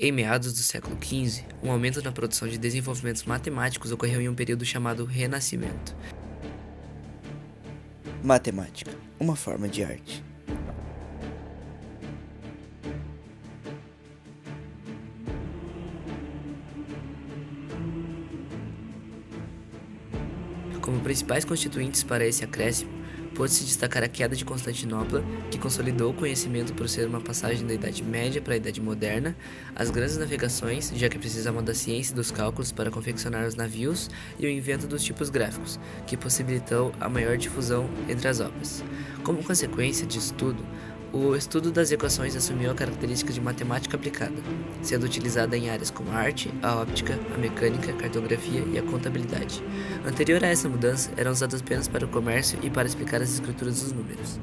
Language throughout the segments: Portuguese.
Em meados do século XV, um aumento na produção de desenvolvimentos matemáticos ocorreu em um período chamado Renascimento. Matemática, uma forma de arte. Como principais constituintes para esse acréscimo, pôde-se destacar a queda de Constantinopla, que consolidou o conhecimento por ser uma passagem da Idade Média para a Idade Moderna, as grandes navegações, já que precisavam da ciência e dos cálculos para confeccionar os navios, e o invento dos tipos gráficos, que possibilitou a maior difusão entre as obras. Como consequência disso tudo, o estudo das equações assumiu a característica de matemática aplicada, sendo utilizada em áreas como a arte, a óptica, a mecânica, a cartografia e a contabilidade. Anterior a essa mudança, eram usadas apenas para o comércio e para explicar as escrituras dos números.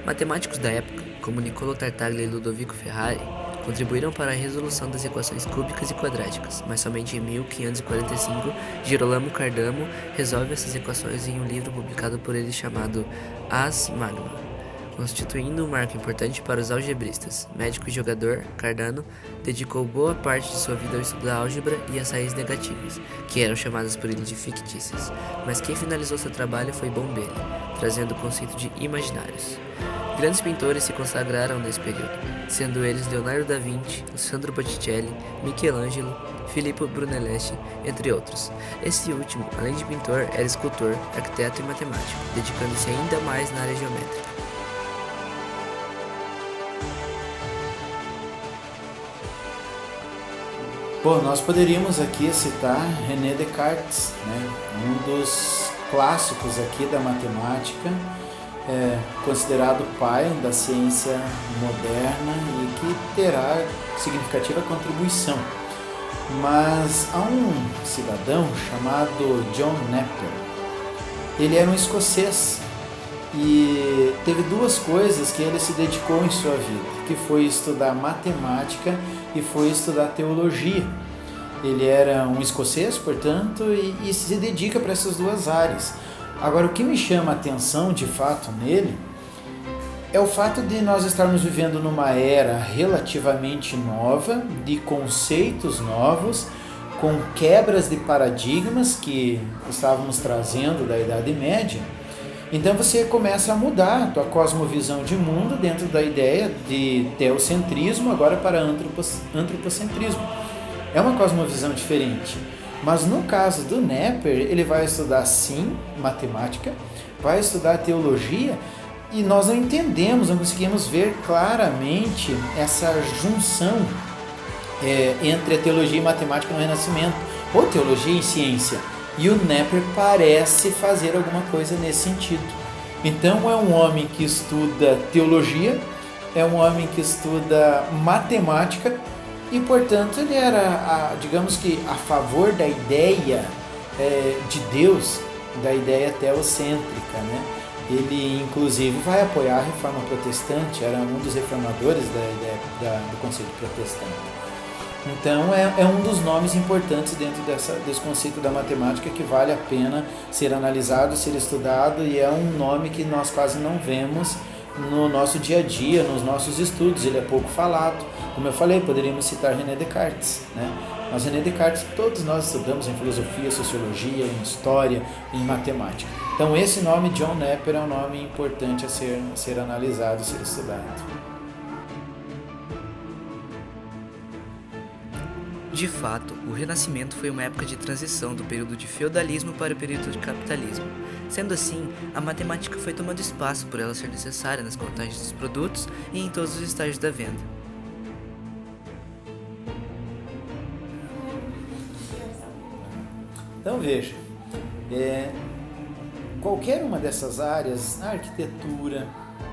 Matemáticos da época, como Niccolò Tartaglia e Ludovico Ferrari, contribuíram para a resolução das equações cúbicas e quadráticas, mas somente em 1545 Girolamo Cardano resolve essas equações em um livro publicado por ele chamado Ars Magna, constituindo um marco importante para os algebristas. Médico e jogador, Cardano dedicou boa parte de sua vida ao estudo da álgebra e às raízes negativas, que eram chamadas por ele de fictícias, mas quem finalizou seu trabalho foi Bombelli, trazendo o conceito de imaginários. Grandes pintores se consagraram nesse período, sendo eles Leonardo da Vinci, Sandro Botticelli, Michelangelo, Filippo Brunelleschi, entre outros. Esse último, além de pintor, era escultor, arquiteto e matemático, dedicando-se ainda mais na área geométrica. Bom, nós poderíamos aqui citar René Descartes, um dos clássicos aqui da matemática, considerado o pai da ciência moderna e que terá significativa contribuição. Mas há um cidadão chamado John Napier. Ele era um escocês e teve duas coisas que ele se dedicou em sua vida, que foi estudar matemática e foi estudar teologia. Ele era um escocês, portanto, e se dedica para essas duas áreas. Agora, o que me chama a atenção, de fato, nele, é o fato de nós estarmos vivendo numa era relativamente nova, de conceitos novos, com quebras de paradigmas que estávamos trazendo da Idade Média. Então você começa a mudar a tua cosmovisão de mundo dentro da ideia de teocentrismo agora para antropocentrismo. É uma cosmovisão diferente. Mas no caso do Napier, ele vai estudar sim matemática, vai estudar teologia e nós não entendemos, não conseguimos ver claramente essa junção entre a teologia e matemática no Renascimento, ou teologia e ciência. E o Napier parece fazer alguma coisa nesse sentido. Então é um homem que estuda teologia, é um homem que estuda matemática e, portanto, ele era, digamos que, a favor da ideia de Deus, da ideia teocêntrica, Ele, inclusive, vai apoiar a reforma protestante, era um dos reformadores do conceito protestante. Então, é um dos nomes importantes dentro desse conceito da matemática que vale a pena ser analisado, ser estudado, e é um nome que nós quase não vemos no nosso dia a dia, nos nossos estudos, ele é pouco falado. Como eu falei, poderíamos citar René Descartes, Mas René Descartes todos nós estudamos em filosofia, sociologia, em história, em matemática. Então esse nome John Napier é um nome importante a ser analisado, a ser estudado. De fato, o Renascimento foi uma época de transição do período de feudalismo para o período de capitalismo. Sendo assim, a matemática foi tomando espaço por ela ser necessária nas contagens dos produtos e em todos os estágios da venda. Então veja, qualquer uma dessas áreas, a arquitetura,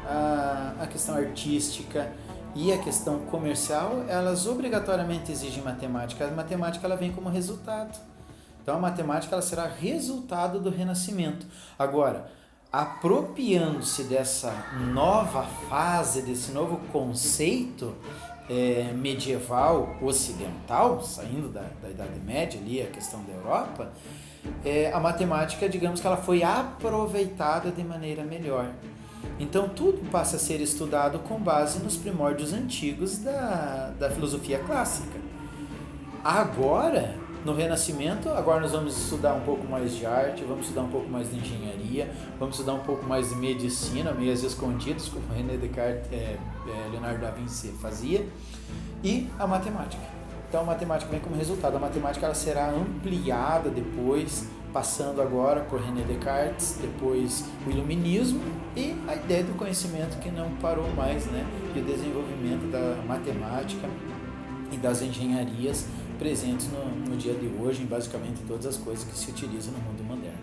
a questão artística e a questão comercial, elas obrigatoriamente exigem matemática. A matemática ela vem como resultado. Então a matemática ela será resultado do Renascimento. Agora, apropriando-se dessa nova fase, desse novo conceito medieval ocidental, saindo da Idade Média, ali a questão da Europa, a matemática, digamos que ela foi aproveitada de maneira melhor. Então tudo passa a ser estudado com base nos primórdios antigos da filosofia clássica. Agora, no Renascimento, agora nós vamos estudar um pouco mais de arte, vamos estudar um pouco mais de engenharia, vamos estudar um pouco mais de medicina, meios escondidos, como René Descartes, Leonardo da Vinci fazia, e a matemática. Então a matemática vem como resultado. A matemática ela será ampliada depois, passando agora por René Descartes, depois o Iluminismo e a ideia do conhecimento que não parou mais, né? E o desenvolvimento da matemática e das engenharias presentes no dia de hoje, em basicamente todas as coisas que se utilizam no mundo moderno.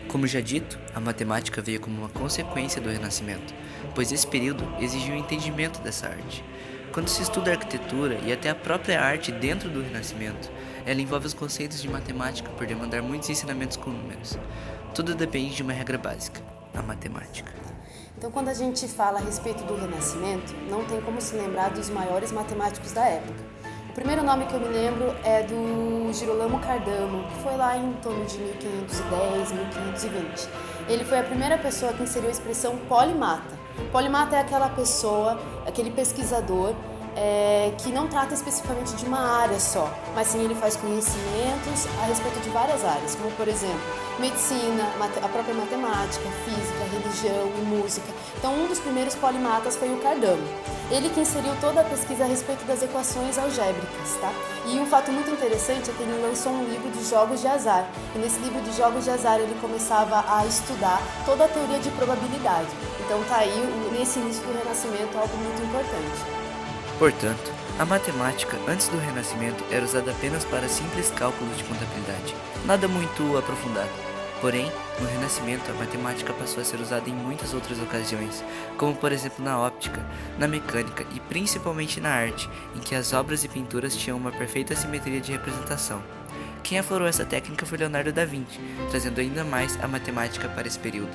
Como já dito, a matemática veio como uma consequência do Renascimento, pois esse período exigiu o entendimento dessa arte. Quando se estuda a arquitetura e até a própria arte dentro do Renascimento, ela envolve os conceitos de matemática por demandar muitos ensinamentos com números. Tudo depende de uma regra básica, a matemática. Então, quando a gente fala a respeito do Renascimento, não tem como se lembrar dos maiores matemáticos da época. O primeiro nome que eu me lembro é do Girolamo Cardano, que foi lá em torno de 1510, 1520. Ele foi a primeira pessoa que inseriu a expressão polimata. Polimata é aquela pessoa, aquele pesquisador que não trata especificamente de uma área só, mas sim ele faz conhecimentos a respeito de várias áreas, como por exemplo, medicina, a própria matemática, física, religião e música. Então um dos primeiros polimatas foi o Cardano. Ele que inseriu toda a pesquisa a respeito das equações algébricas, tá? E um fato muito interessante é que ele lançou um livro de jogos de azar. E nesse livro de jogos de azar ele começava a estudar toda a teoria de probabilidade. Então tá aí, nesse início do Renascimento, algo muito importante. Portanto, a matemática, antes do Renascimento, era usada apenas para simples cálculos de contabilidade, nada muito aprofundado. Porém, no Renascimento, a matemática passou a ser usada em muitas outras ocasiões, como por exemplo na óptica, na mecânica e principalmente na arte, em que as obras e pinturas tinham uma perfeita simetria de representação. Quem aflorou essa técnica foi Leonardo da Vinci, trazendo ainda mais a matemática para esse período.